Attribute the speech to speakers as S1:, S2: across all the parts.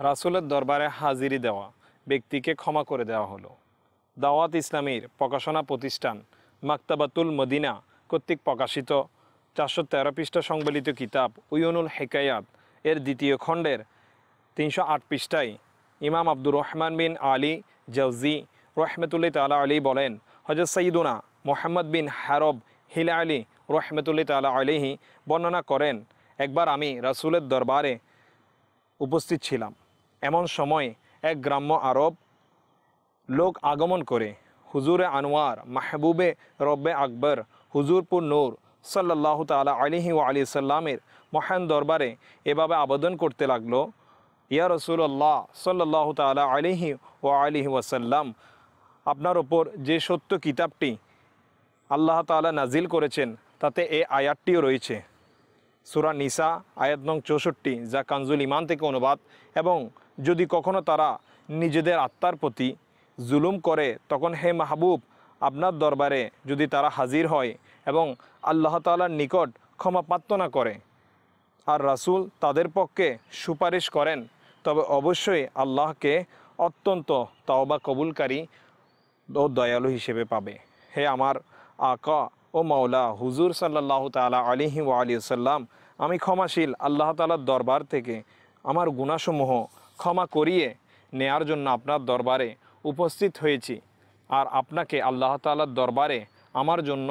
S1: রাসূলের দরবারে হাজিরি দেওয়া ব্যক্তিকে ক্ষমা করে দেওয়া হলো। দাওয়াত ইসলামীর প্রকাশনা প্রতিষ্ঠান মাকতাবাতুল মদিনা কর্তৃক প্রকাশিত 413 পৃষ্ঠা সংবলিত কিতাব উয়ুনুল হিকায়াত এর দ্বিতীয় খণ্ডের 308 পৃষ্ঠায় ইমাম আব্দুর রহমান বিন আলী জাওজি রহমতুল্লাহ তাআলা আলাইহি বলেন, হযরত সাইয়্যিদুনা মুহাম্মদ বিন হারব হিলালি রহমতুল্লাহ তাআলা আলাইহি বর্ণনা করেন, একবার আমি রাসূলের দরবারে উপস্থিত ছিলাম। এমন সময় এক গ্রাম্য আরব লোক আগমন করে হুজুরে আনোয়ার মাহবুবে রব্বে আকবর হুজুরপুর নূর সাল্লাল্লাহু তাআলা আলাইহি ওয়া আলিহি সাল্লামের মহান দরবারে এভাবে আবেদন করতে লাগলো, ইয়া রাসূলুল্লাহ সাল্লাল্লাহু তাআলা আলাইহি ওয়া আলিহি ওয়াসাল্লাম, আপনার ওপর যে সত্য কিতাবটি আল্লাহ তাআলা নাজিল করেছেন তাতে এই আয়াতটিও রয়েছে, সূরা নিসা আয়াত নং 64, যা কানজুল ইমান থেকে অনুবাদ। এবং যদি কখনো তারা নিজেদের আত্মার প্রতি জুলুম করে তখন হে মাহবুব, আপনার দরবারে যদি তারা হাজির হয় এবং আল্লাহ তাআলার নিকট ক্ষমা প্রার্থনা করে আর রাসূল তাদের পক্ষে সুপারিশ করেন, তবে অবশ্যই আল্লাহকে অত্যন্ত তওবা কবুলকারী ও দয়ালু হিসেবে পাবে। হে আমার আকা ও মাওলা হুজুর সাল্লাল্লাহু তাআলা আলাইহি ওয়া আলিহি সাল্লাম, আমি ক্ষমাশীল আল্লাহ তাআলার দরবার থেকে আমার গুনাহসমূহ ক্ষমা করিয়ে নেয়ার জন্য আপনার দরবারে উপস্থিত হয়েছি, আর আপনাকে আল্লাহ তাআলার দরবারে আমার জন্য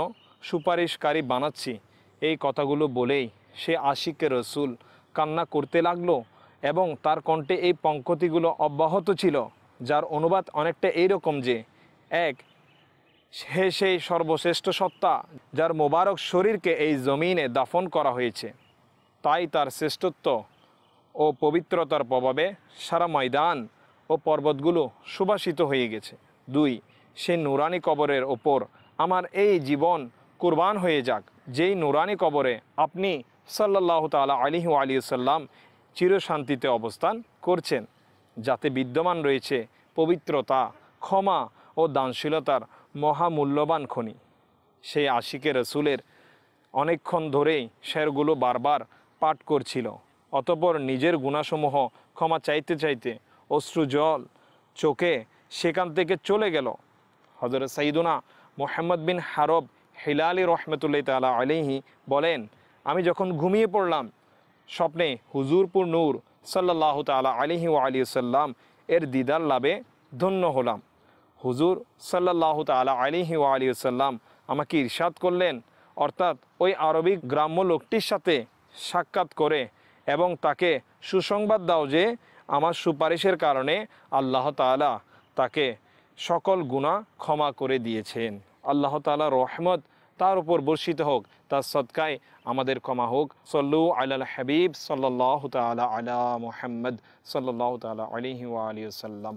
S1: সুপারিশকারী বানাচ্ছি। এই কথাগুলো বলেই সে আশিকে রসুল কান্না করতে লাগলো এবং তার কণ্ঠে এই পঙ্ক্তিগুলো অব্যাহত ছিল, যার অনুবাদ অনেকটা এইরকম যে, এক, সে সেই সর্বশ্রেষ্ঠ সত্তা যার মোবারক শরীরকে এই জমিনে দাফন করা হয়েছে, তাই তার শ্রেষ্ঠত্ব ও পবিত্রতার প্রভাবে সারা ময়দান ও পর্বতগুলো সুবাসিত হয়ে গেছে। দুই, সে নুরানি কবরের ওপর আমার এই জীবন কুরবান হয়ে যাক, যেই নুরানি কবরে আপনি সাল্লাল্লাহু তাআলা আলাইহি ওয়া আলিহি সাল্লাম চিরশান্তিতে অবস্থান করছেন, যাতে বিদ্যমান রয়েছে পবিত্রতা, ক্ষমা ও দানশীলতার মহামূল্যবান খনি। সেই আশিকে রসুলের অনেকক্ষণ ধরেই শেরগুলো বারবার পাঠ করছিল, অতঃপর নিজের গুনাহসমূহ ক্ষমা চাইতে চাইতে অশ্রুজল চোখে সেখান থেকে চলে গেল। হযরত সাইয়্যিদুনা মুহাম্মদ বিন হারব হিলালি রহমতুল্লাহ তাআলা আলাইহি বলেন, আমি যখন ঘুমিয়ে পড়লাম, স্বপ্নে হুজুরপুর নূর সাল্লাল্লাহু তাআলা আলাইহি ওয়া আলিহি সাল্লাম এর দিদার লাভে ধন্য হলাম। হুজুর সাল্লাল্লাহু তাআলা আলাইহি ওয়া আলিহি সাল্লাম আমাকে ইরশাদ করলেন, অর্থাৎ ওই আরবি গ্রাম্য লোকটির সাথে সাক্ষাৎ করে এবং তাকে সুসংবাদ দাও যে আমার সুপারিশের কারণে আল্লাহ তাআলা তাকে সকল গুনাহ ক্ষমা করে দিয়েছেন। আল্লাহ তাআলার রহমত তার উপর বর্ষিত হোক, তার সদকায় আমাদের ক্ষমা হোক। সল্লু আলাল হাবিব সাল্লাল্লাহু তাআলা আলা মুহাম্মদ সাল্লাল্লাহু তাআলা আলাইহি ওয়া আলিহি ওয়াসাল্লাম।